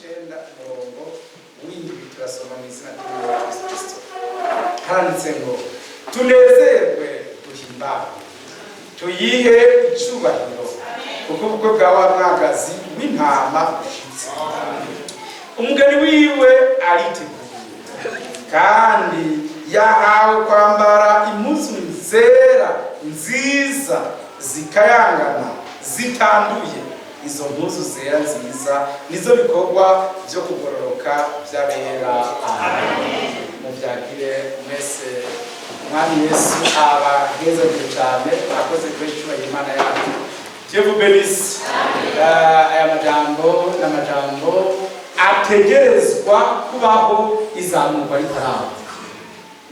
9 umurongo w'indwi turasoma mu izina ry'Umwami Yesu Kristo. Handitse ngo tunezerwe duhimbawe tuyihe icubahiro kuko ubwo bwa wa mwagazi w'intama ushitse. Umugeni wiwe ariteguye kandi yahawe kwambara impuzu zera nziza zikayangana zitanduye. Izo mpuzu zera nziza nizo bikorwa byo kugororoka by'abera. Amen. Mubyagire mwese Umwami Yesu abahezagire cyane murakoze kwishura Imana yacu. Dieu vous bénisse. Aya majambo n'amajambo ategerezwa kubaho izamurwa ritaraba.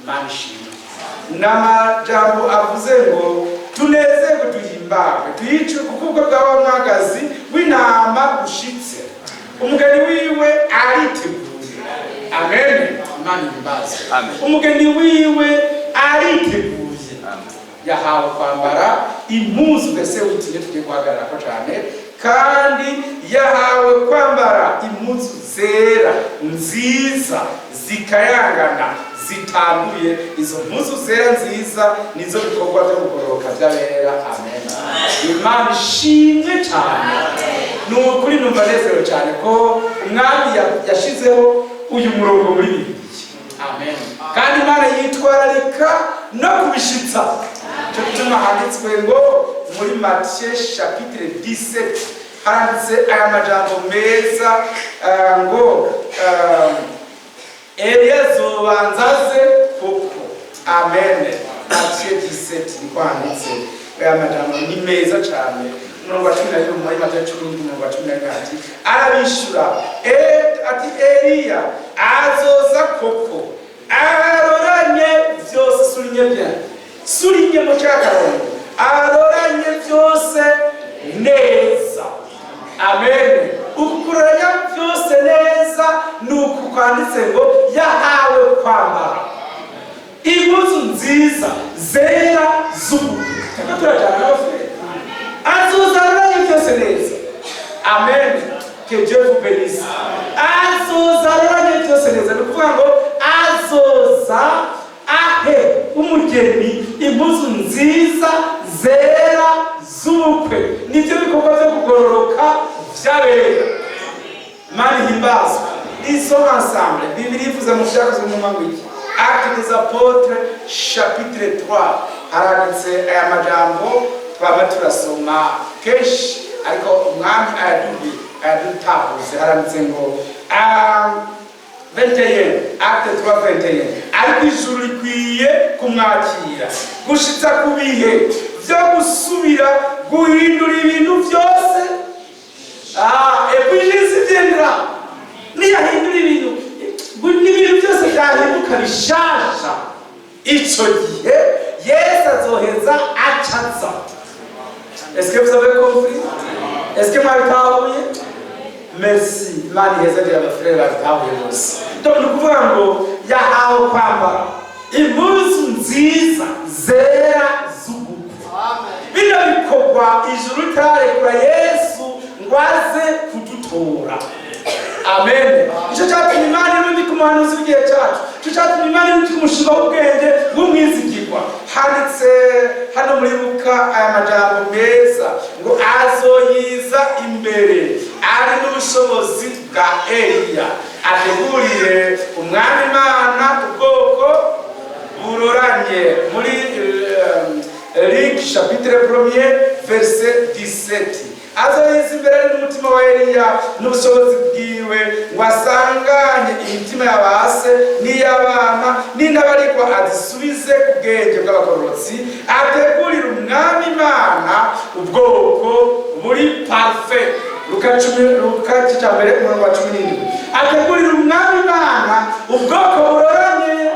Imana ishimwe. N'amajambo avuze ngo tunezerwe duhimbawe tuyice kuko ubwo bwa mwagazi w'intama ushitse. Umugeni wiwe ariteguye. Amen. Imana imbaze. Umugeni wiwe ariteguye. Yahawe kwambara impuzu mbese witiye tugiye guhagarara ko cyane, kandi yahawe kwambara impuzu zera nziza zikayangana zitanduye. Izo mpuzu zera nziza nizo bikorwa byo kugororoka by'abera. Amen. Imana ishimwe cyane. Nukuri numva nezerewe cyane ko Umwami yashizeho uyu murongo muri Bibiliya. Amen. Kandi Imana yitwararika no kubishitsa. Cyo gituma handitswe ngo muri Matthieu chapitre 17 handitse aya majambo meza ngo Eliya zobanzaze koko. Amen. Matthieu 17 niko handitse aya majambo ni meza cyane. Umurongo wa 11 muri Matthieu 10 umurongo wa 11 arabishura ati Eliya azoza koko aroranye byose. Surinye bien, surinye mu cyakarongo, aroranye byose neza. Amen. Ukukuranya byose neza nuko kwanditse ngo yahawe kwambara impuzu nziza zera z'ubururu. Turajana n'abafere azozaranye byose neza. Amen. Que Dieu vous bénisse. Azozaranye byose neza nukuvuga ngo azoza ahe umugeni impuzu nziza zera z'ubukwe. Nibyo bikorwa byo kugororoka by'abera. Mani himbazwa. Ils sont ensemble. Bibiliya ivuze mu cyakozwe mu mangwiki. Actes des Apôtres chapitre 3 haranditse aya majambo twaba turasoma kenshi ariko Umwami ayadutahuze. Haranditse ngo 21 Acte 3:21 ariko ijuru rikwiye kumwakira gushitsa ku bihe byo gusubira guhindura ibintu byose. Epujizi byendera niyahindura ibintu byose byahinduka bishasha. Icyo gihe Yesu azoheza acaza. Est-ce que vous avez compris? Est-ce que mwabitahuye? Merci. Imana ihezagire abafurere babitahuye bose. Donc ni ukuvuga ngo yahawe kwambara impuzu nziza zera z'ubukwe. Bino bikorwa ijuru ritarekura Yesu ngo aze kudutora. Amen. Icyo cyatumye Imana irundi ku muhanuzi w'igihe cyacu. Icyo cyatumye Imana irundi ku mushinga w'ubwenge w'umwizigirwa. Handitse hano muri Luka aya majambo meza ngo azoyiza imbere ari n'ubushobozi bwa Eliya ategurire Umwami Imana ubwoko buroranye. Muri Luc chapitre 1 verset 17 azoyiza imbere n'umutima wa Eliya n'ubushobozi bwiwe ngo asanganye imitima y'abase n'iy'abana n'indabarikwa azisubize ku bwenge bw'abagororotsi ategurira Umwami Imana ubwoko buri parfait. Luka 10:17 ategurira Umwami Imana ubwoko buroranye.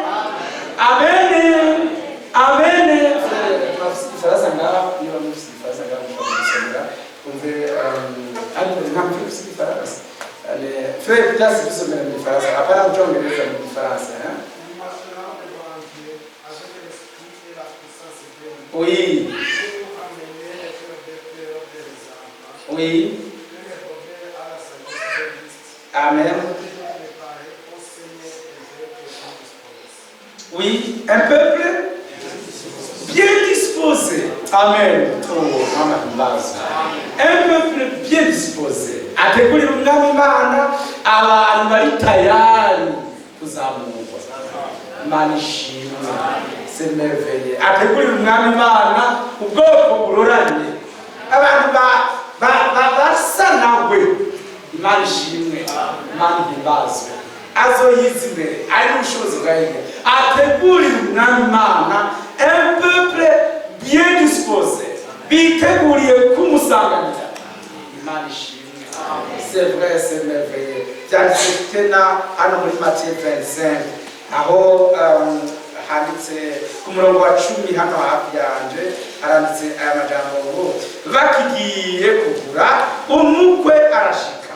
Amen. Amen. Farasa ngaha niba mufite farasa ngaha mushobora kumve ntabwo mufite farasa frère peut-être si vous avez une farasa apparemment mchongereza ni farasa oui. Oui. Amen. un peuple bien disposé. Amen. Un peuple bien disposé. Ategurira umwami Imana abantu bari tayari kuzamurwa. Imana ishimwe. C'est merveilleux. Ategurira umwami Imana ubwoko buroranye. Abantu basa nawe. Imana ishimwe. Imana ihimbazwe. Azoyiza imbere ari n'ubushobozi bwa Yehova. Ategurira umwami Imana un peuple bien disposé. Biteguriye kumusanganira. Imana ishimwe. C'est vrai, c'est merveilleux. Byanditse tena hano muri Matthieu 25 aho handitse ku murongo wa 10 hano hafi yanje haranditse aya majambo ngo bakigiye kugura umukwe arashika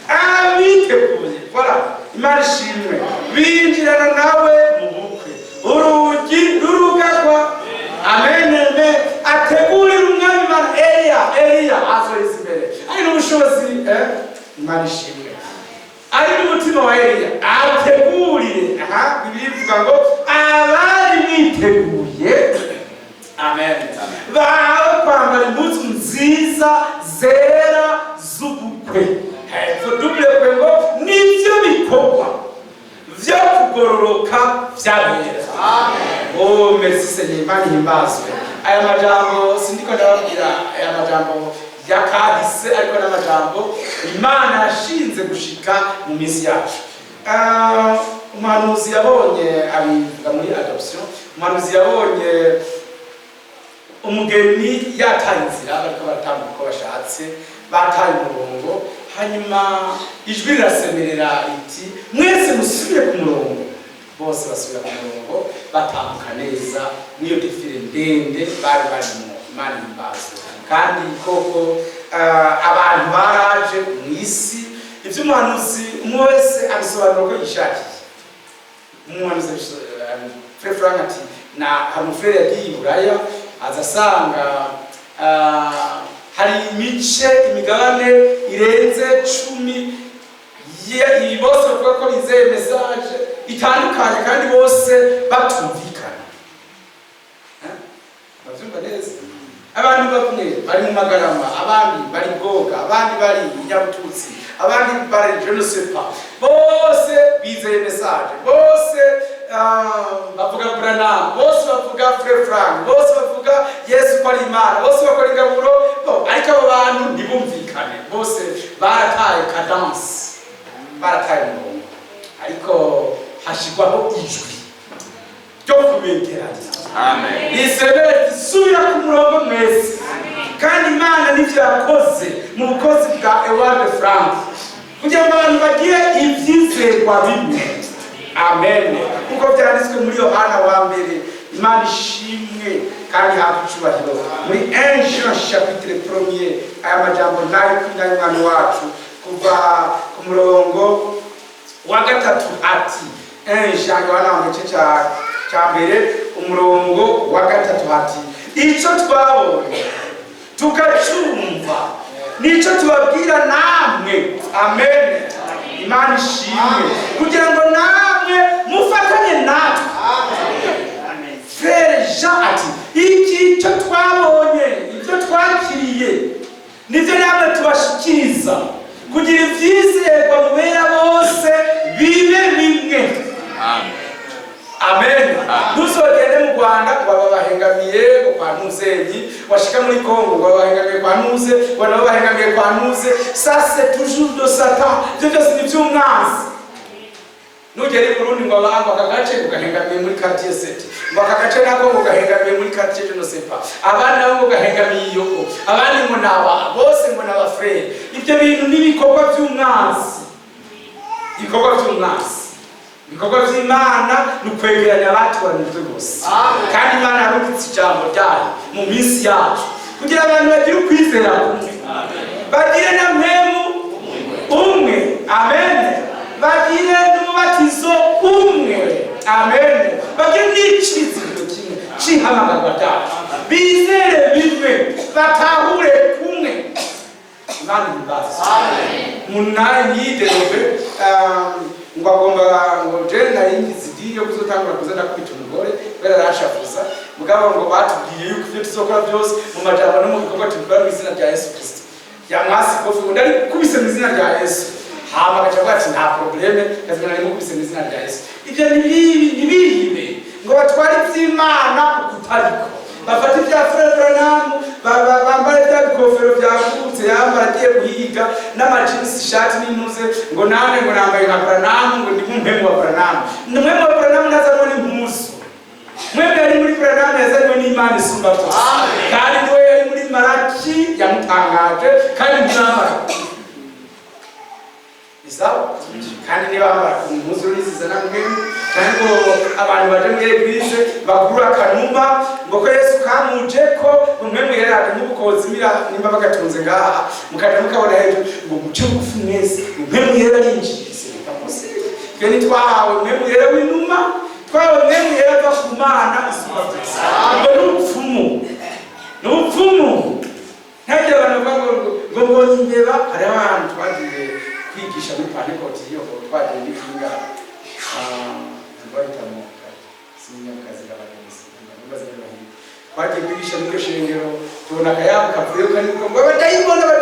abiteguye. Voilà, Imana ishimwe. Binjirana nawe mu bukwe urugi rurugagwa. Amen. Ategurira umwami Imana Eliya azoyiza imbere ari n'ubushobozi. Imana ishimwe. Ari n'umutima wa Eliya ategurire. Bibiliya ivuga ngo abari biteguye. Amen. Bahawe kwambara impuzu nziza zera z'ubukwe. Tuduble ngo nivyo bikorwa vyo kugororoka vyabera. Oh, merci Seigneur. Imana ihimbazwe. Aya majambo sindiko ndababwira aya majambo yakahise ariko n'amajambo Imana yashinze gushika mu minsi yacu. Umuhanuzi yabonye abivuga muri adoption. Umuhanuzi yabonye umugeni yataye inzira bariko baratambuka uko bashatse, bataye umurongo, hanyuma ijwi rirasemerera riti mwese musubire ku murongo. Bose basubira ku murongo batambuka neza niyo defile ndende bari barimo. Imana ihimbazwe. Kandi koko abantu baraje mu isi ivyo umuhanuzi umwe wese abisobanura uko yishakiye. Umuhanuzi Frère Frank ati na hamufere yagiye i Buraya azasanga hari imice imigabane irenze 10 bose bavuga ko bizeye message itandukanye kandi bose batumvikana. Bavyumva neza. Abantu bamwe bari mu Magarama, abandi bari Bwoga, abandi bari Nyabututsi, abandi bari je ne sais pas. Bose bizeye message, bose bavuga Branham, bose bavuga Frère Frank, bose bavuga Yesu ko ari Imana, bose bakora ingaburo. Ariko abo bantu ntibumvikane, bose barataye cadence, barataye umurongo. Ariko hashigwaho ijwi ryo kubegeranya. Amen. Nisebere subira ku murongo mwese. Kandi Imana nivyo yakoze mu bukozi bwa Ewald Frank kugira ngo abantu bagire ivyizerwa bimwe. Amen. Kuko byanditswe muri Yohana wa mbere. Imana ishimwe kandi hakucubahiro muri 1 Jean chapitre 1 aya majambo nayo kunyanya umwami wacu kuva ku murongo wa 3 ati 1 Jean Yohana wa mbere cha mbere umurongo wa 3 ati ico twabonye tukacumva nico tubabwira namwe. Amen. Imana ishimwe kugira ngo namwe mufatanye natwe. Amen. Frère Jean ati iki cyo twabonye ibyo twakiriye nivyo namwe tubashikiriza kugira ivyizerwa mubera bose bibe bimwe. Amen. Amen. Nuzogende mu Rwanda ngo babahengamiye kwa Nuzenyi, washika muri Kongo ngo babahengamiye kwa Nuze, wana babahengamiye kwa Nuze. Ça c'est toujours de Satan. Je te dis by'umwanzi. Nugere ku Burundi ngo abanga akagace ugahengamiye muri quartier 7. Ngo akagace nako ugahengamiye muri quartier je ne sais pas. Abandi nabo ugahengamiye yoko. Abandi ngo naba bose ngo naba frère. Ibyo bintu nibikorwa by'umwanzi. Ibikorwa by'umwanzi. Ibikorwa by'Imana nukwegeranya abaturanijwe bose. Kandi Imana yarungitse ijambo ryayo mu minsi yacu kugira abantu bagire ukwizera kumwe. Bagire na mpemu umwe. Amen. Bagire n'umubatizo umwe. Amen. Bagire n'iciziro kimwe cy'ihamagarwa ryacu. Bizere bimwe batahure kumwe. Imana ibaze. Amen. Munani yiderobe ngo agomba ngo je nari ngizidiye kuzotangura kuzenda kwita umugore kubera arashavuza mugabo ngo batubwiye yuko ibyo tuzokora byose mu majambo no mu bikorwa tubikora mu izina rya Yesu Kristo yamwasi kofi ngo ndari kubise mu izina rya Yesu hama gacavuga ati nta probleme kazimana ari kubise mu izina rya Yesu ibyo nibibe ngo batware iby'Imana ukutariko bafata ibya Frere Branham bambara ibya bikofero byagutse yambara agiye guhiga n'amajinsi shati n'intuze ngo nane ngo nambaye nka Branham ngo ndi mumpemu wa Branham n'umwemu wa Branham nazanwa n'impuzu mwebwe yari muri Branham yazanwe n'Imana isumba byose kandi niwe yari muri Maraki yamutangaje kandi mwamara isawa kandi niba bambara ku mpuzu n'izizana mwemu kandi ngo abantu baje muri eglise bagura kanuma ngo ko Yesu kamuje ko umwemu yeraje n'ubukozi mira nimba bagatunze ngaha mukaje mukabona hejuru ngo muce bugufi mwese umwemu yera yinjise bitamusire twe nitwahawe umwemu yera w'inuma twawe umwemu yera ava ku Mana isumba byose ngo n'ubupfumu ntagira abantu bavuga ngo mbonye imbeba hari abantu twagiye kwigisha muri Pentecost iyo twagiye n'ikinga bayitamo sinyamukazi y'abagenzi twagiye kwigisha muri shengero tubona akayabu kavuye kandi ngo abadayimoni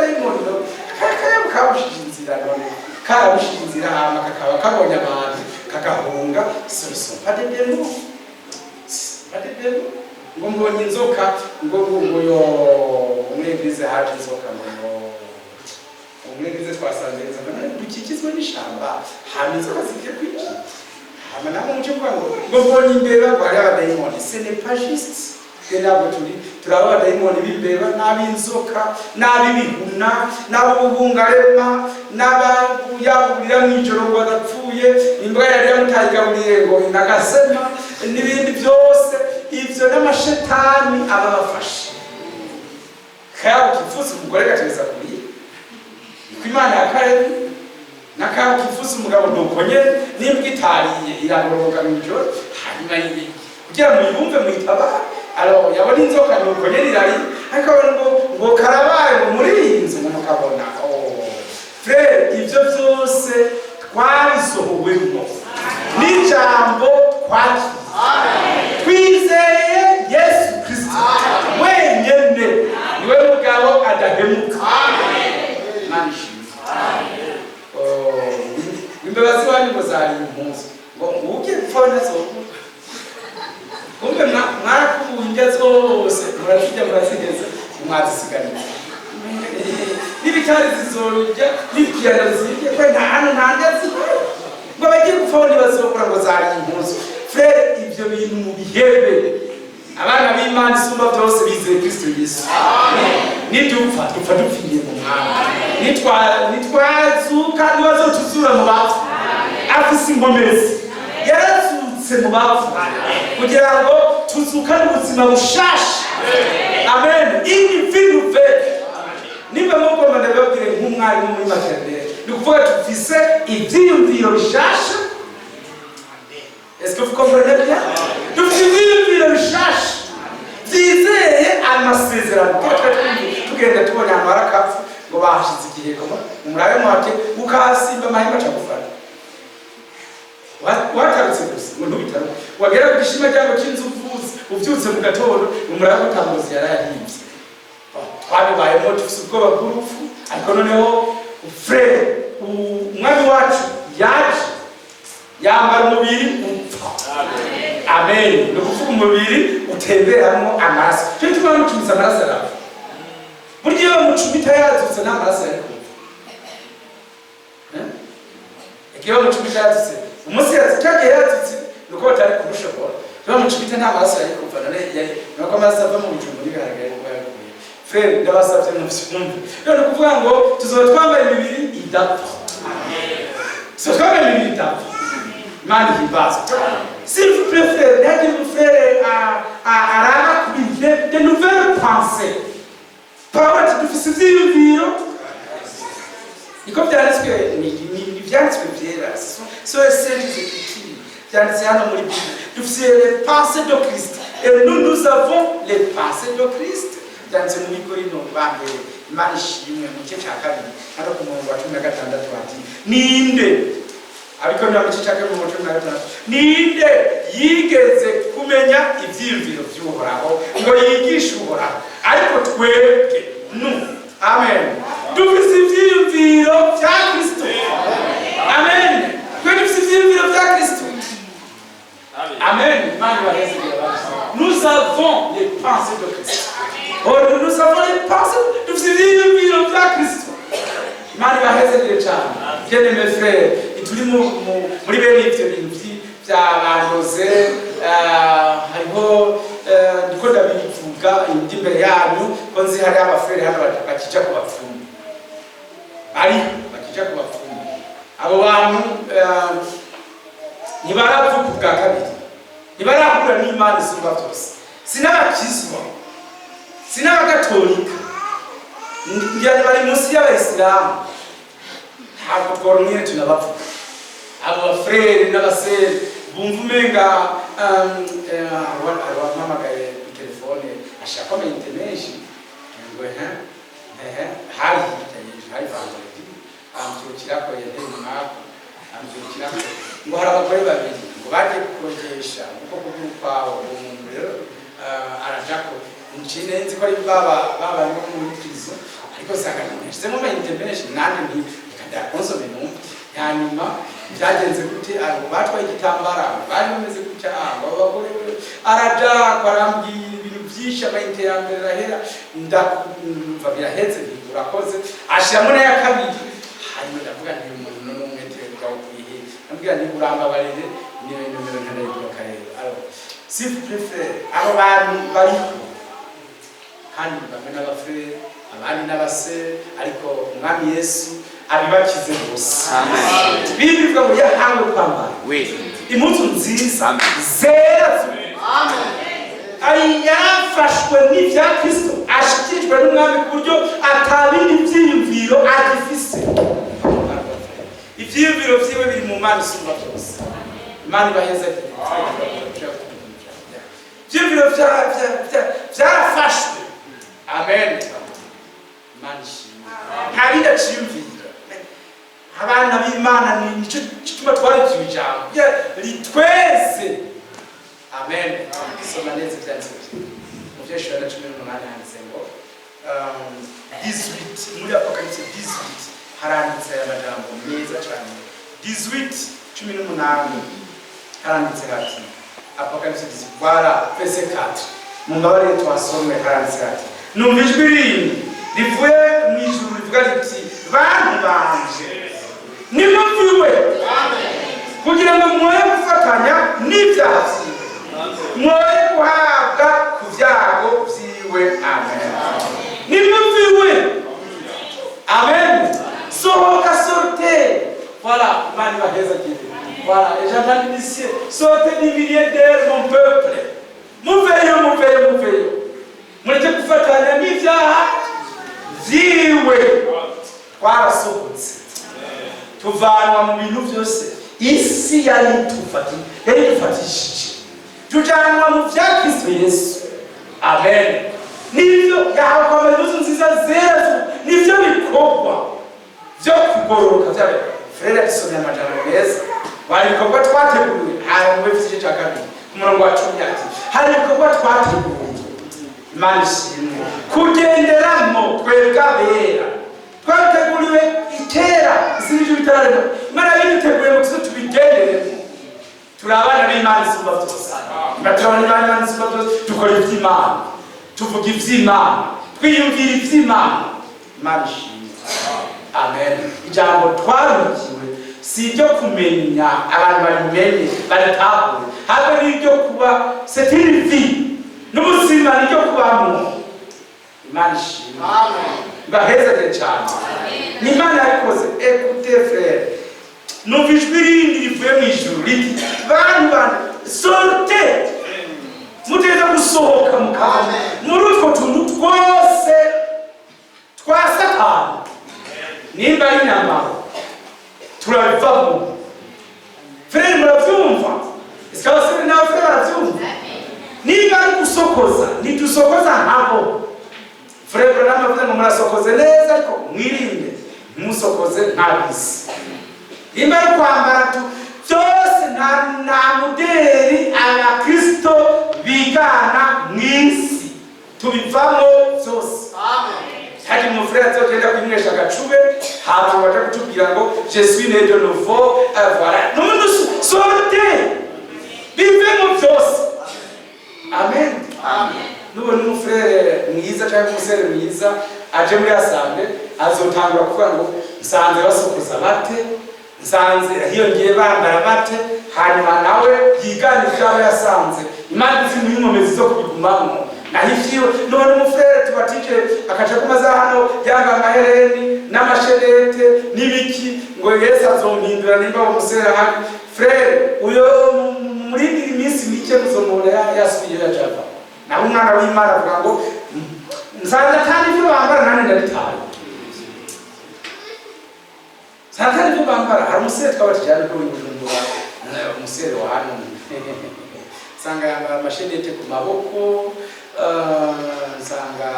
akayabu kabushinze inzira none karabushinze inzira hama kakaba kabonye abantu kakahunga soso padedenu ngo mbonye inzoka ngo yo umwegize haje inzoka ngo umwegize twasanze inzoka dukikizwe n'ishamba hama inzoka zigiye kwiki hama namo mucyo ngo mbonye imbeba ngo ari abadayimoni ce n'est pas juste ntabwo turaba abadayimoni b'imbeba n'ab'inzoka n'ab'ibihuna n'ab'ubungarema n'abayaburira mw'ijoro ngo badapfuye imbwa yari yamutayigaburiye ngo inagasema n'ibindi byose ivyo n'amashetani aba bafashe kaya kifuza umugore gateza kuri Imana yakaremye nakaya kifuza umugabo ndokonye n'imbwa itariye iragoroka mw'ijoro hanyuma y'ibindi kugira ngo yumve mwitaba alors yabona inzoka nukonye rirari akabona ngo karabaye ngo muri inzu mukabona frère ivyo byose twabisohowemo n'ijambo twaki twizeye Yesu Kristo wenyene niwe mugabo adahemuka imbabazi wanyu ngo zari impuzu ngo uke pfona zo kumbe mwakubuye zose murazigeza mwazisigarira n'ibitari zizorujya n'ibikiyana zirya kwe nta hantu ntangazi ngo bagiye gupfona bazokora ngo zari impuzu frère ibyo bintu mu bihebe abana b'Imana isumba byose bizeye Kristo Yesu nidupfa dupfiriye mu Mwami nitwazuka nibazotuzura mu bapfu afise inkomezi yarazutse mu bapfu kugira ngo tuzukane ubuzima bushasha amen individuve nimba mugomba ndababwire nk'umwarimu muri maternelle ni ukuvuga tufise ivyiyumviro bishasha. Est-ce que vous comprenez bien? Dufite bishasha byizeye amasezerano tugenda tubona amarakapfu ngo bahashize igihe koma umurabe mwake ukasimba mahema cyagufata watarutse gusa ngo ntubitaro wagera ku gishima cyango cy'inzu uvyutse mu gatondo umurabe utambuzi yarahimbye twabibayemo tufise ubwoba bw'urupfu ariko noneho frère umwami wacu yaje yambara umubiri upfa. Amen. No kuvuga umubiri utemberamo amaraso. Cyo tubona mucumiza amaraso arafa. Buryo bamucumita yazutse n'amaraso ariko. Ikiyo mucumita yazutse. Umunsi yazutse yazutse nuko batari kumushobora. Cyo mucumita n'amaraso ariko mfana yari nuko amaraso ava mu bijumbo bigaragaye ko yakuye. Frère ndabasabye mu byumve. Rero kuvuga ngo tuzotwambara imibiri idapfa. Amen. Tuzotwambara imibiri idapfa. Mani hibazo. S'il vous plaît, frère, d'ailleurs vous frère à de nouvelles pensées. Parole de difficile vivre. Et comme tu as dit que ni viens de bien là, ce sont les saints écritures. Tu as dit à nos livres. Difficile les pensées de Christ. Et nous avons les pensées de Christ. Dans ce micro nous va manishi mu cyo cyakabiri. Alors comme on va tunaga tandatu ati ninde ariko nta gice cya kabiri mu cumi na gatandatu. Ninde yigeze kumenya ibyiyumviro by'Uhoraho ngo yigishe Uhoraho? Ariko twebwe amen, dufite ibyiyumviro bya Kristo. Amen, twebwe dufite ibyiyumviro bya Kristo. Amen. Nous avons les pensées de Christ. Nous avons les pensées de Christ. Imana ibahezekere cyane. Bien mes frères, turi muri bene ibyo bintu byabandoze, hariho ndiko ndabivuga indi mbere yanyu ko nzi hari abafrere hano bakija ku bapfumu. Ari bakija ku bapfumu. Abo bantu ntibaravuga ubwa kabiri, ntibarahura n'Imana isumba byose. Sinabakizwa, sinabakatolika, njyane bari munsi y'abayisilamu. Ntabwo tworumye tunabavuga. Abo bafrere n'abasere bumva umenga abamamagaye ku telefone ashaka amayinite menshi ngo hari vendredi ambyukirako yenteye mwako ambyukirako ngo hari abagore babiri ngo bagiye kukogesha kuko kuguru kwawo umuntu rero arajako nzi ko ari baba muri prison, ariko sanga nashizemo amayinite menshi nande nti ikajya konsome numva. Hanyuma byagenze gute? Abo batwaye igitambara bari bameze gutya, abo bagore araja barambwira ibintu byinshi, amayinite ya mbere rahera ndakumva biraheze urakoze, ashiramo na ya kabiri. Hanyuma ndavuga nti umuntu n'umwe terukaho kwihe, ndabwira nti uramba barere niyo nomero ntanayikuka rero. Alors s'il vous plaît, abo bantu bariko kandi bamwe n'abafrere abandi n'abase, ariko umwami Yesu abibakize bose. Amen. Bibiliya ngo yahawe kwambara impuzu nziza zera. Amen. Ari yarafashwe n'ibya Kristo, ashikirijwe n'umwami ku buryo atabindi byiyumviro agifise. Ibyiyumviro byiwe biri mu Mana isumba byose. Imana ibaheze ibyiyumviro byarafashwe. Amen. Imana ishimwe. Nta bindi aciyumvira. Abana b'Imana nicyo gituma twarikiwe ijambo ritweze. Amen. Soma neza ibyanditswe mu Yoshua 18 handitse ngo 18 muri Apocalypse 18 haranditse aya magambo meza cyane. 18:18 haranditse hati Apocalypse 18 voilà verset 4. Mu mbabare twasomye haranditse hati numva ijwi rindi rivuye mu ijuru rivuga riti bantu banje nimumviwe kugira ngo mwoye gufatanya n'ibyaha byiwe, mwoye guhabwa ku byago byiwe. Amen. Nimumviwe. Amen. Sohoka sortez. Voilà, Imana ibahezekere. Voilà, et j'entends ici, sortez des milliers d'heures mon peuple. Muveyo. Mureke gufatanya n'ibyaha byiwe. Twarasohotse. Tuvanwa mu bintu byose isi yari tufatishije, tujanwa mu bya Kristo Yesu. Amen. Nibyo yahawe impuzu nziza zera, nibyo bikorwa byo kugororoka byawe. Frere asomye amajambo meza, bari bikorwa twateguye. Hari mu Efeso cya 2 ku murongo wa 10 ati hari bikorwa twateguye. Imana ishimwe kugenderamo twebwe abera, twateguriwe itera isibije bitararema. Imana yiteguye ngo tubigenderemo. Turabana n'Imana isumba byose. Turabana n'Imana isumba byose, dukora iby'Imana, tuvuga iby'Imana, twiyumvira iby'Imana. Imana ishimwe. Amen. Ijambo twarukiwe si ibyo kumenya abantu barimenye baritahure, ahubwo ni ibyo kuba c'est une vie n'ubuzima n'ibyo kubamo. Imana ishimwe. Amen. Bahezekere cyane. Ni Imana yabikoze. Écoutez frère, numva ijwi rindi rivuye mu ijuru riti bantu sortez. Muteza gusohoka mukava muri utwo tuntu twose twa Satani. Nimba ari nyamaro turabivamo. Frere murabyumva? Ese abasore nawe frere barabyumva? Nimba ari gusokoza ntidusokoza nkabo. Frere Branham avuze ngo murasokoze neza ariko mwirinde musokoze ntabisi. nimba ari kwambara byose nta modeli abakristo bigana mu isi tubivamo byose. Hari umufrere azogenda kwimwesha agacube hama baje kutubwira ngo je suis né de nouveau voilà nous sortez bivemo byose. Amen. Nubona umufrere mwiza cyangwa umusere mwiza aje muri assemble azotangura kuvuga ngo nsanze basokoza bate, nsanze hiyongeye bambara bate, hanyuma nawe yiganisha abo yasanze imana izi n'inkomezi zo kubigumamo. Nahifiwe none umufrere tubatije akaca kumaza hano yanga amahereni n'amasherete n'ibiki ngo Yesu azompindura nimba umusere hano frere uyo muri iminsi mike muzomona yasubiye yajava. Na umwana w'Imana avuga ngo nsanze kandi ibyo bambara nane ndabitaye. Sanze ibyo bambara hari umusere twabatijana ko Bujumbura umusere wa hano sanga yambara amasherete ku maboko nsanga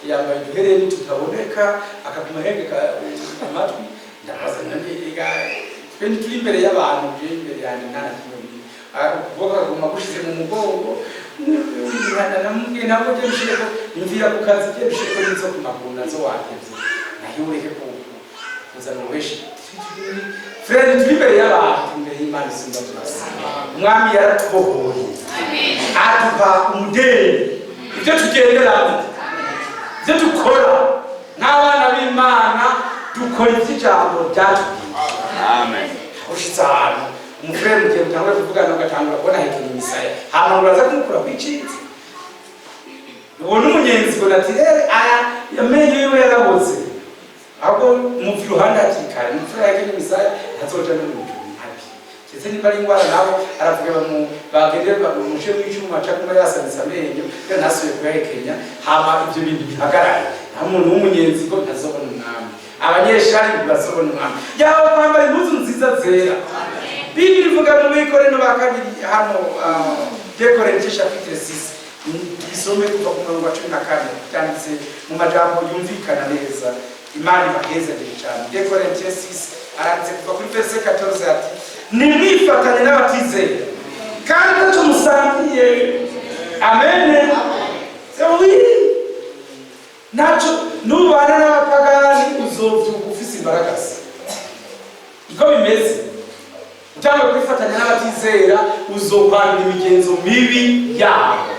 yambaye uduhereni tutaboneka akakumahengeka amatwi ndabaza naniga twe turi imbere y'abantu je imbere yanjye nta kimwe kuvuga aguma gushize mu mugongo namubwiye ntabwo je bisheko imvira ku kazi je bisheko nizo ku maguru nazo watevye nayo ureke kuzana ubeshi frere turi imbere y'abantu imbere y'Imana isinda byose. Umwami yaratubohoye aduha umudeli ibyo tugenderamo ibyo dukora n'abana b'Imana dukora iby'ijambo ryatubwiye. Amen. Ushitse ahantu umufrere mugiye gutangura kuvugana ugatangura kubona hekenya imisaya hama uraza kumukura kwicitse ubona umunyenzi ngo natirere aya yamenye yiwe yaraboze ahubwo muvi iruhande hakikare umufrere hekenya imisaya ntazoja no mu ese niba ari ingwara nabo aravuga bagendera bamushe w'icyuma cyangwa yasanze amenyo yo nasuye kuyahekenya hama ibyo bintu bihagarara nta muntu w'umunyenzi ko ntazobona umwami abanyeshari bazobona umwami yaho kwambara impuzu nziza zera. Bibiri ivuga mu Bikorino ba kabiri hano Dekorenti chapitre 6 isome kuva ku murongo wa 14 cyanditse mu majambo yumvikana neza Imana ibahezagire cyane. Dekorenti 6 aranditse kuva kuri verse 14 ati nimwifatanye n'abatizera kandi ntacyo musangiye. Amen. Ntacyo nubana n'abapagani uzovyuka ufise imbaraga se iko bimeze. Utanga kwifatanya n'abatizera uzokwandura imigenzo mibi yabo.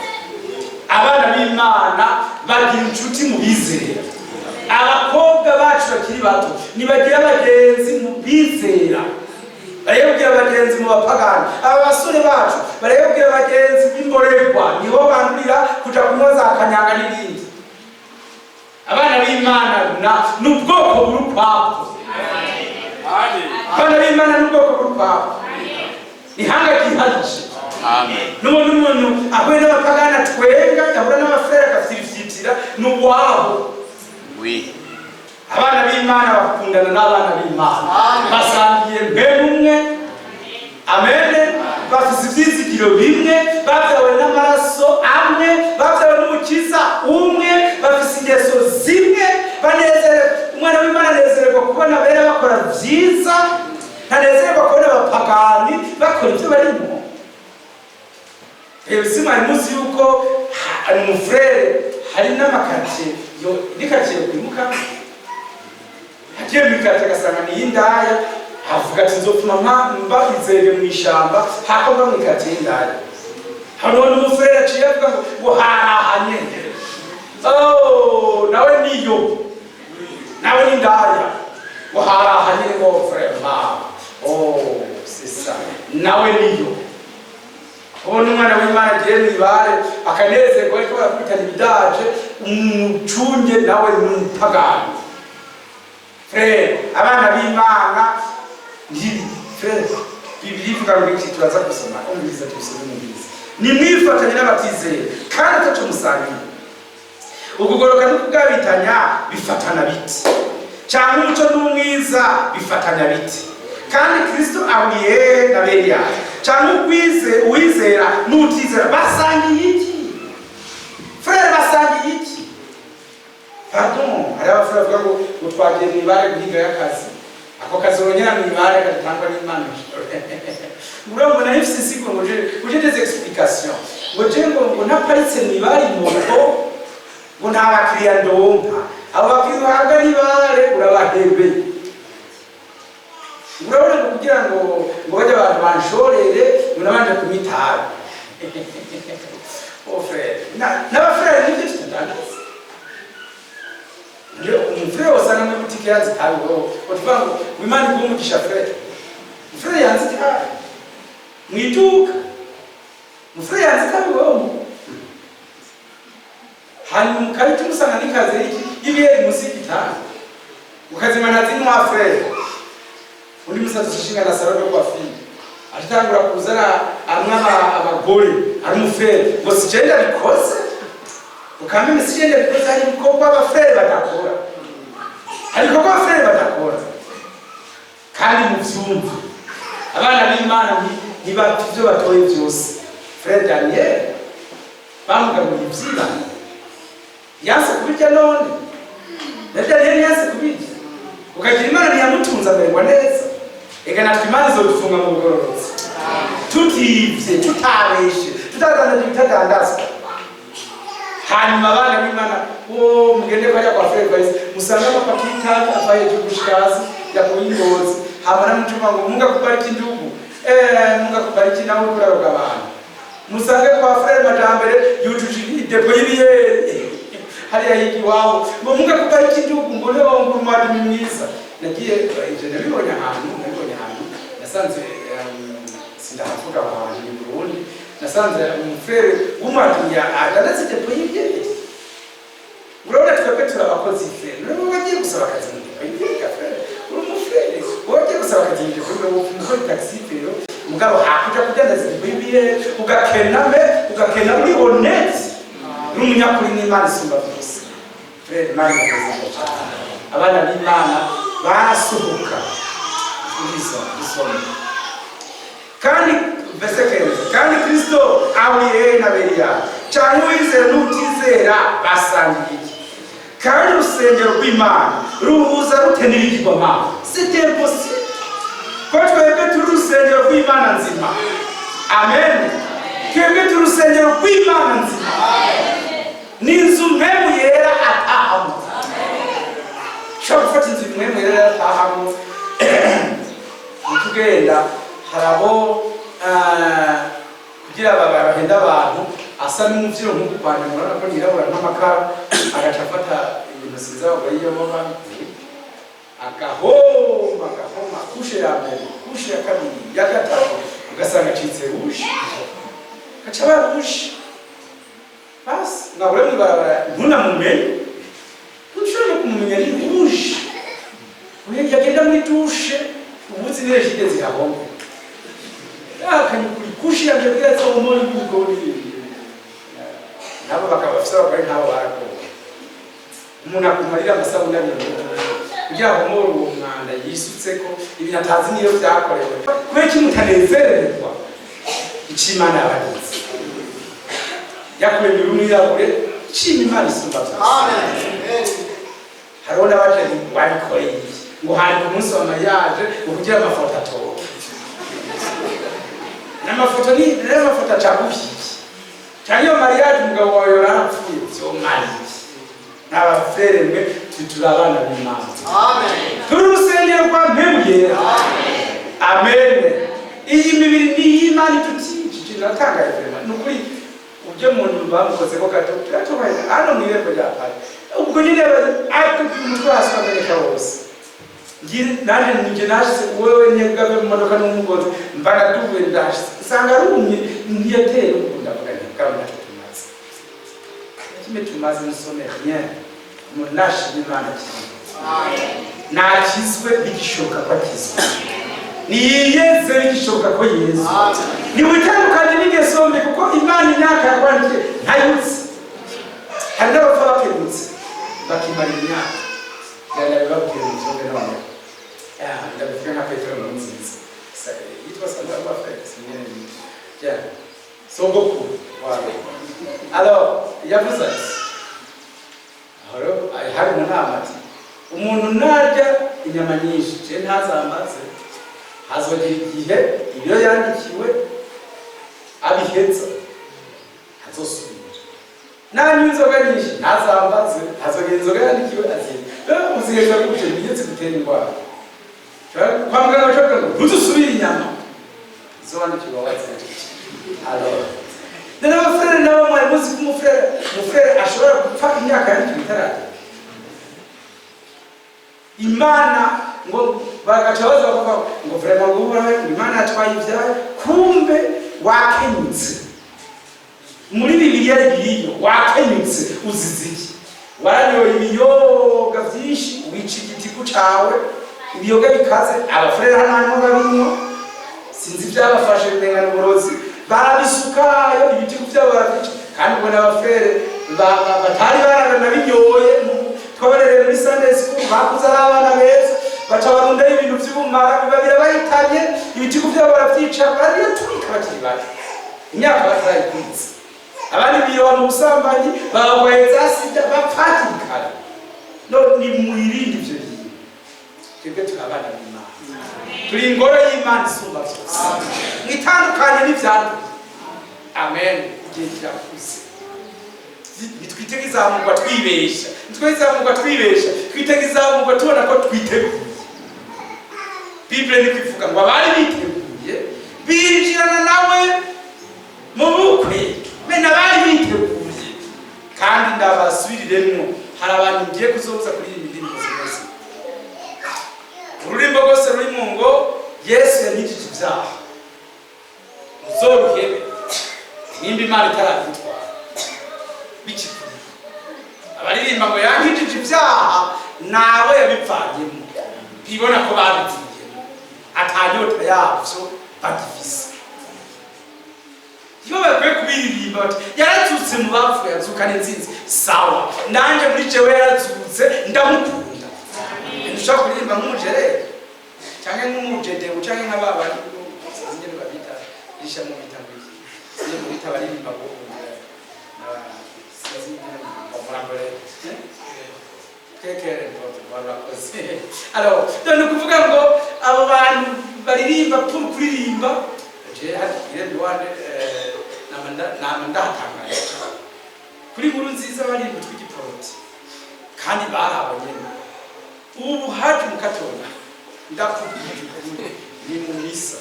Abana b'Imana bagira inshuti mu bizera. Abakobwa bacu bakiri bato nibagira abagenzi mu bizera. Barayobwira abagenzi mu bapagani. Aba basore bacu barayobwira abagenzi b'imborerwa niho bandurira kuja kunoza akanyanga n'ibindi. Abana b'Imana n'ubwoko bw'urupapuro. Abana b'Imana n'ubwoko bw'urupapuro. Ihanga giharije. Amen. N'umuntu ahuye n'abapagani atwenga yahura n'abafrere akafitira n'uwabo. Oui. Abana b'Imana bakundana n'abana b'Imana basangiye mbemwe. Amen. Bafise ibyizigiro bimwe bavyawe n'amaraso amwe bavyawe n'umukiza umwe bafise ingeso zimwe banezerewe. Umwana w'Imana anezererwa kubona bene bakora vyiza ntanezererwa kubona abapagani bakora ibyo barimo. Ebisima imuzi yuko ari umufrere hari n'amakaritsiye yo nikaritsiye kwimuka hagiye mikaritsiye agasanga ni y'indaya havuga ati nzotuma mba izere mu ishamba hakorwa mu ikaritsiye y'indaya. Hano n'umufrere aciye avuga ngo harahanye nawe niyo nawe n'indaya ngo harahanye ngo frema c'est ça nawe niyo. Ubona umwana w'Imana agiye mwibare akanezerwa ariko barakubitana ibidaje umucunge nawe n'umupagani. Frere abana b'Imana frere Bibiri ivuga ngo iki turaza gusoma umviriza tubisome umviriza. Nimwifatanye n'abatizera kandi ntacyo musangiye. Ukugoroka n'ukugabitanya bifatana biti cyangwa umuco n'umwiza bifatanya biti kandi Kristo ahuye na Beliya cyangwa uwizera n'utizera basangiye iki? Frere basangiye iki? Pardon, hari abafrere bavuga ngo twagiye mwibare guhiga y'akazi ako ako kazoronyera mwibare katangwa n'Imana nguramo na FCC ngo je des explications ngo naparitse mwibare moto ngo nta bakiriya ndonka abo bakiriya uhabwa n'ibare urabahebe urabona kugira ngo bajye abantu banshorere unabanje kumitaga ofre n'abafrere n'ibyo tutandaza ndio umfrere wasanga mu butike yanze tawo otvango wimani kumugisha frere frere yanze tawo mwituka mfrere yanze tawo hanyuma mukabita umusanga n'ikaze y'ibiyeri musiki tawo ukazimana zino wa frere undi musaza ushinga na salon yo kwafira atangura kuzana amwa abagore ari mufere ngo sicenda bikoze ukamenya sicenda bikoze ari mukobwa abafere badakora ariko ko abafere badakora kandi mu vyumva abana b'Imana ntibafite batoye byose Frère Daniel bamugabuye ivyira yase kubirya none Daniel yase kubirya ukagira Imana ntiyamutunza amerwa neza ega natwe Imana zodufunga mu bugororotsi tutivye tutabeshe tutadandaza hanyuma abana b'Imana mugende kwa kwa Frère Valise musanga mapakita afaye tugushikazi ya kuingozi hamana mutuma ngo munga kubariki ndugu munga kubariki nawe kuraroga abantu musange kwa Frère Majambere yutujiri depo yibiye hariya hiki wao ngo munga kubariki ndugu ngo leo ngurumadi mwiza nagiye ije nabibonye ahantu nasanze sindahavuga abantu mu Burundi nasanze umufere w'umwadinya adandaze depo yibiye urabona twebwe turabakozi frere nabo bagiye gusaba akazi mu depo yibiye frere urumufere wagiye gusaba akazi mu depo yibiye muri taxi pero mugabo hakuja kudandaza depo yibiye ugakena muri honnête n'umunyakuri n'Imana isumba byose frere mari yakoze abana b'Imana basuhuka isoma kandi vesekeza kandi Kristo awiye na beria cyane wizera n'utizera basangiye kandi urusengero rw'Imana ruhuza rute n'ibigirwamana c'est impossible ko twebwe turi urusengero rw'Imana nzima amen twebwe turi urusengero rw'Imana nzima n'inzu mpemu yera atahamo shobora inzu mpemu yera atahamo tugenda harabo kugira babahenda abantu asa n'umuvyo nk'uko kwanje murana ko nirabura n'amakara agacafata ibintu siza bayiyo mama akahoma kushe ya mbere kushe ya kabiri ya gatatu ugasanga citse rushi kacaba rushi bas ngabure mwibarabara ntuna mumenye ntushobora kumumenya ni rushi uye yagenda muri dushe ubuzi nireshide zirahomba akanyukuri kushe ya mbere zo umuri bigori nabo bakabafisa bakari ntabo barakora umuntu akumarira amasabune abiri kugira ngo umuri uwo mwanda yisutseko ibintu atazi niyo byakorewe kubera ko mutanezererwa icimana yabagize yakuremye urumwirabure cima Imana isumba byose amen hariho n'abaje wabikoreye ngo hari ku munsi wa mariage ukugira amafoto atoka n'amafoto acaguhiye cyane iyo mariage umugabo wawe yarapfuye byo mari n'abafere mwe turi abana b'Imana amen turi urusengero rwa mpemu yera amen iyi mibiri ni y'Imana tutije natangaye n'ukuri uje muntu bamukoze ko gato turatobaye hano mwirembo rya pari ubwo nyine umutwe hasi wameneka wose nanje nije nashise wewe nyegabe mu modoka n'umugozi mbaga duwe ndashise sanga rumye ntiyateye ukunda bagani kama tumaze kime tumaze musomera bien munashi n'Imana cyane nakizwe bigishoka kwakizwe niyeze bigishoka ko Yesu ni witandukanye n'igesombe kuko Imana imyaka yakwandike ntayutse hari n'abapfa bakebutse bakimara imyaka yari babwira inzoga none ndabifika nka Petero Nziza yitwa Sandra Bafete sinyene ja sogoko wale alors yavuze ati hari mu nama ati umuntu narya inyama nyinshi je ntazambaze hazogera igihe ibyo yandikiwe abiheza azosubira nanywa inzoga nyinshi ntazambaze hazogera inzoga yandikiwe azira uziheza gute bigeze gutera indwara kwa muganga bashobora ngo ntuzusubire inyama izo wandikiwe wazira alors none abafrere nabo mwari muzi ko umufrere ashobora gupfa imyaka yandikiwe itaragera Imana ngo bagaca baza bakavuga ngo vraiment ngo uhoraho Imana yatwaye ibyawe kumbe wakenyutse muri Bibiliya biriyo wakenyutse uziziki waranyoye ibiyoga byinshi wica igitiku cawe ibiyoga bikaze abafrere hano babinyo sinzi byabafashe bengana uburozi barabisukayo ibitiku byabo barabica kandi ubwo n'abafrere batari barabana binyoye twabarere muri Sunday school bakuza abana beza baca barunda ibintu by'ubumara bibabira bahitanye ibitiku byabo baravyica bariyo turika bakiri bato imyaka batarayikwiza abandi biyoba mu busambanyi babahweza sida bapfatikana no ni mwirinde ivyo bintu twebwe turabana n'Imana turi ingoro y'Imana isumba vyose mwitandukanye n'ivyandu amen igihe kirakuze nitwitegizamurwa twibesha twitegerezamurwa tubona ko twiteguye Bible ni kwivuga ngo abari biteguye binjirana nawe mu bukwe mena bari biteguye kandi ndabasubiriremo hari abantu ngiye kuzoza kuri iyi ndirimbo zose ururimbo rwose ruri mu ngo Yesu yankijije ibyaha uzoruhebe nimba Imana itarabitwara bikikuri abaririmba ngo yankijije ibyaha nabo yabipfanyemo bibona ko babivuyemo atanyota yavyo bagifise iyo bakwiye kubiririmba bati yarazutse mu bapfuye yazukana inzinzi sawa nanje muri jewe yarazutse ndamukunda nshaka kuririmba nk'umujerere cyangwa nk'umujede cyangwa nk'ababari sinzi ngo babita risha mu bitambo iyo mu bitaba baririmba ngo alors donc kuvuga ngo abo bantu baririmba kuririmba je hadi wande namanda hatangaye kuri nkuru nziza bari mu twigiporoti kandi barabonye ubu haje mu katonda ndakubwira ni mu misa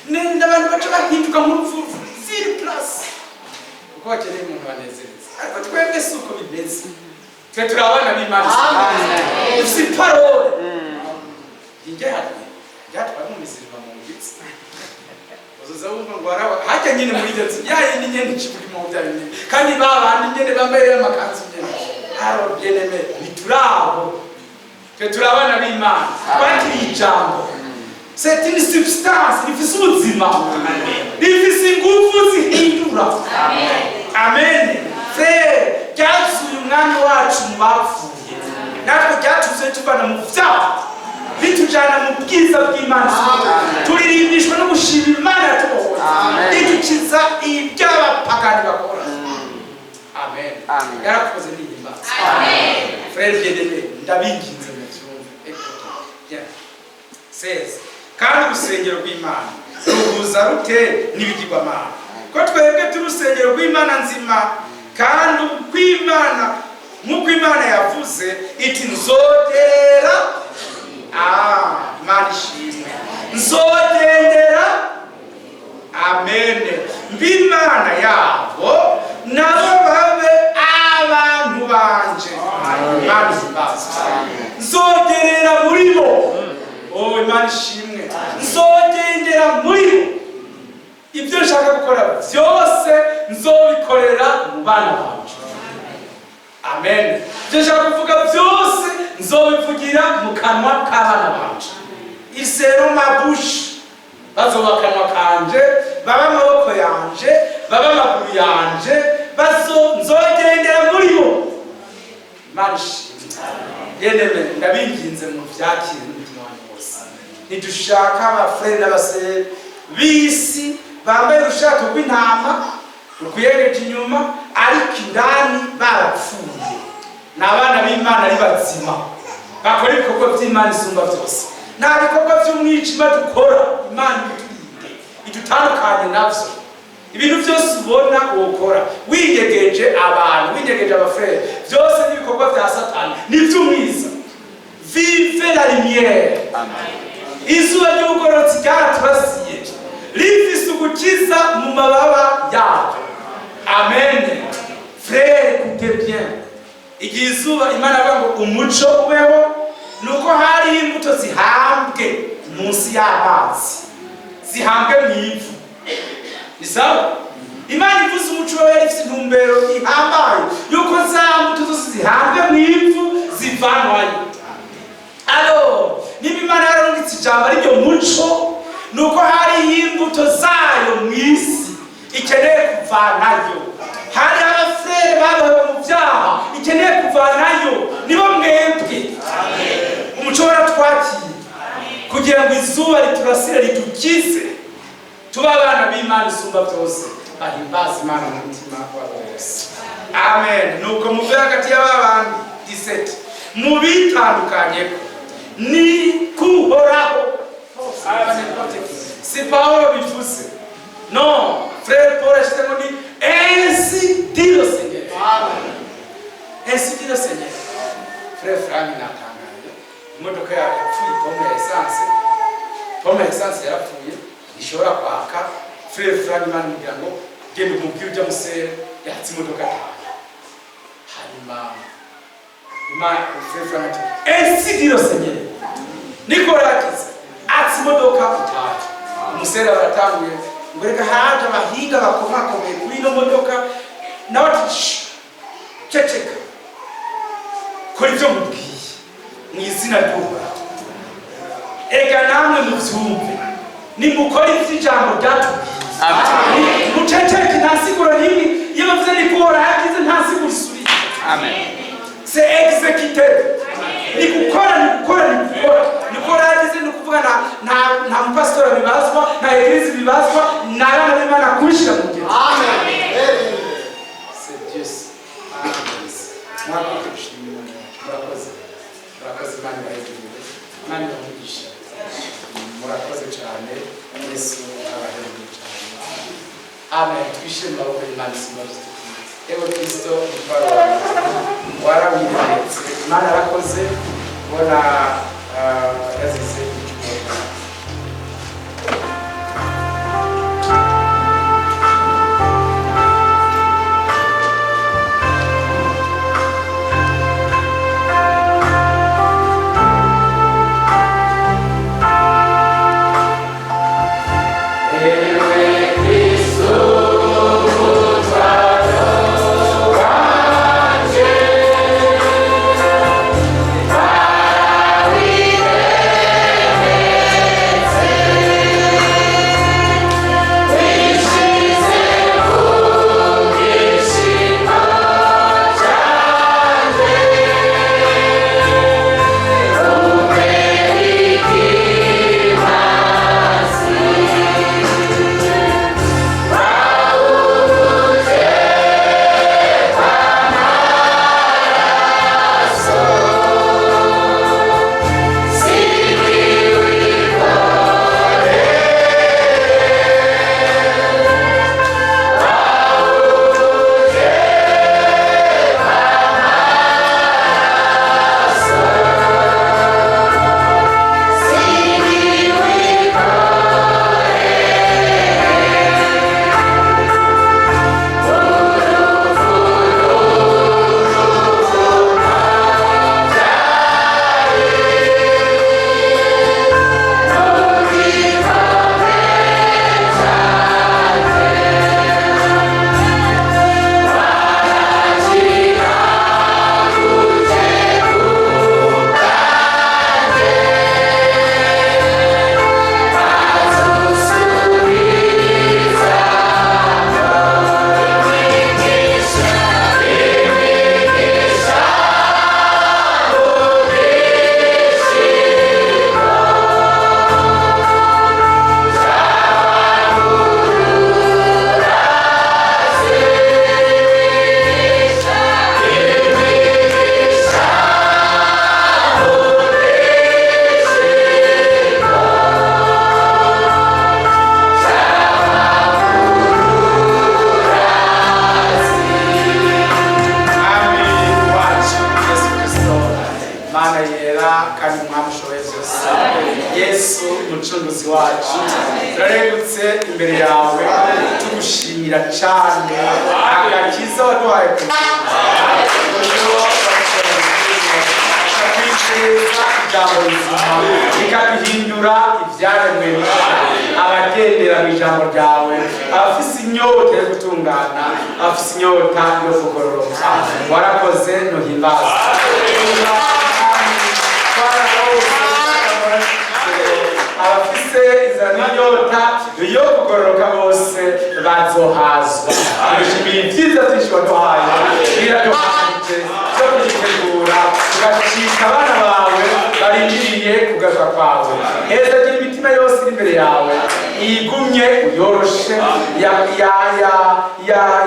nenda abantu baca bahinduka mu ruvuvu ziri plus uko bakeneye umuntu banezereza ariko twebwe suko bimeze twe turabana b'Imana dufite parole njyatwa mu misirima mu ngitsi uzoza wumva ngo arawa hajya nyine muri detse yayindi nyene kiburi mu bya nyine kandi babandi nyene bambaye amakanzu nyene aro byeneme biturabo twe turabana b'Imana twakiri ijambo c'est une substance rifise ubuzima rifise ingufu zihindura amen frère cyasuye umwami wacu mu bapfuye natwe cyatuze tubana mu vyaha bitujana mu bwiza bw'Imana turirimbishwa no gushima Imana tubohora itukiza iby'abapagani bakora amen yarakoze n'imbaza amen frère bien-aimé ndabinginze mu cyumba bien 16 kandi urusengero rw'Imana ruhuza rute n'ibigirwamana ko twebwe turusengero rw'Imana nzima kandi kw'Imana nk'uko Imana yavuze iti nzogera Imana ishimwe nzogendera amen mb'Imana yabo nabo babe abantu banje Imana ibaza nzogerera muri bo Imana ishimwe nzogendera muri bo ibyo nshaka gukora byose nzobikorera mu bana banje amen ibyo nshaka kuvuga byose nzobivugira mu kanwa k'abana banje isero mabushi bazoba akanwa kanje baba amaboko yanje baba amaguru yanje nzogendera muri bo Imana ishimwe yewe ndabinginze mu byakire n'umutima wanjye wose ntidushaka abafrere n'abasere bisi bambaye urushako rw'intama rukwiyereje inyuma ariko indani barapfuye n'abana b'Imana ari bazima bakora ibikorwa by'Imana isumba byose. Nta bikorwa by'umwijima dukora Imana ituriye idutandukanye navyo. Ibintu byose ubona ukora winyegeje abantu, winyegeje abafrere, byose n'ibikorwa bya Satani n'ivy'umwiza. Vive la lumière. Amen. Izuba ry'ubugororotsi ryaraturasiye rifise ugukiza mu mababa yaryo. Amen. Frère, écoutez bien. Igihe izuba Imana avuga ngo umuco ubeho, nuko hari imbuto zihambwe munsi y'amazi, zihambwe mu ivu. Ni sawa? Imana ivuze umuco wera ifite intumbero ihambaye yuko za mbuto zose zihambwe mu ivu zivanwayo. Alors, niba Imana yarungitse ijambo ari ryo muco, nuko hari imbuto zayo mu isi ikeneye kuvanayo. Hari abafrere babawe mu byaha ikeneye kuvanayo, nibo mwebwe. Umuco waratwakiye kugira ngo izuba riturasire ridukize, tuba abana b'Imana isumba byose, bahimbaza Imana mu mutima wabo wose. Amen. Nuko muve hagati y'ababandi 17 mubitandukanye ni kuhoraho. Si Paulo bivuze. Non, frère Paul achetement dit ainsi dit le Seigneur. Amen. Ainsi dit le Seigneur. Frère Frank natangaye. Imodoka yapfuye pompe ya essence yarapfuye ishobora kwaka. Frère Frank Imana mugira ngo genda umubwire ujya musere yatse imodoka hanyuma Imana Frère Frank ati ainsi dit le Seigneur. Nikolakiza atse imodoka utaje. Umusere baratanguye ngwereka haje abahinga bakomakomeye kuri ino modoka nawe ati ceceka kora ibyo mubwiye mu izina ry'Uhoraho. Ega namwe mubyumve nimukora iby'ijambo ryatubwiye. Muceceke nta siguro n'imwe iyo bavuze ni kuhora yagize nta siguro isubira. Amen. C'est exécuter. Ni gukora nikora yagize ni kuvuga nta mpastora bibazwa na eglise bibazwa na abana b'Imana kushira mu gihe. Amen. C'est Dieu. Murakoze Imana bayigirire. Imana ibamugisha. Murakoze cyane. Yesu abahembye cyane. Amen. Twishime mu maboko y'Imana isumba byose. Ewe Kristo mutwaro warawiretse. Imana arakoze bona yazize icyubahiro. Para kandi mwamushoboye byose. Yesu umucunguzi wacu, turaregutse imbere yawe tugushimira cyane agakiza waduhaye ijambo rizima rikaduhindura ibyaremwe abagendera mu ijambo ryawe, abafise inyota yo gutungana, abafise inyota yo kugororoka. Warakoze ntuhimbaza. Abafise inzara n'inyota yo kugororoka bose bazohazwa. Ibishimira ibyiza byinshi waduhaye biraduhagije byo kugitegura tugacika abana bawe barindiriye kugaruka kwawe. Heza gira imitima yose iri imbere yawe igumye uyoroshe,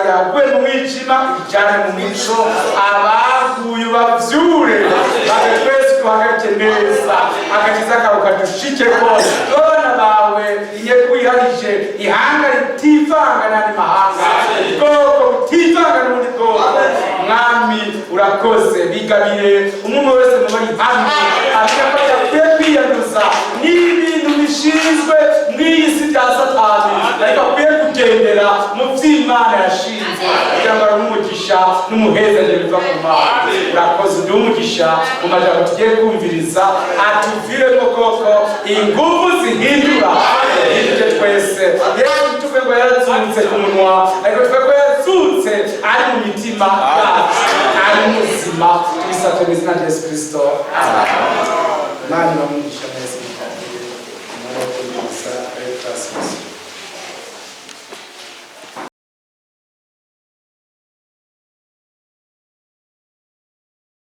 yaguye mu mwijima ijyane mu mico, abaguye ubavyure babe twese tuhagarike neza, agakiza kawe kadushike kose. Abana bawe inyeko wiharije, ihanga ritivanga n'andi mahanga, ubwoko butivanga n'ubundi bwoko. Mwami urakoze, bigabire umuntu wese mu bari hamwe amenya ko yakwiye kwiyanduza n'ibintu bishinzwe mw'iyi si bya Satani, ariko akwiye kugendera mu vy'Imana yashinze kugira ngo aronke umugisha n'umuhezagiro biva ku Mana. Urakoze, uduhe umugisha mu majambo tugiye kumviriza, atuviremo koko inguvu zihindura ibyo twese. Yesu tuvuge ngo yarazutse ku munwa, ariko tuvuge ko yazutse ari mu mitima yacu, ari muzima. Tubisabye mu izina rya Yesu Kristo. Amen. Imana ibahe umugisha.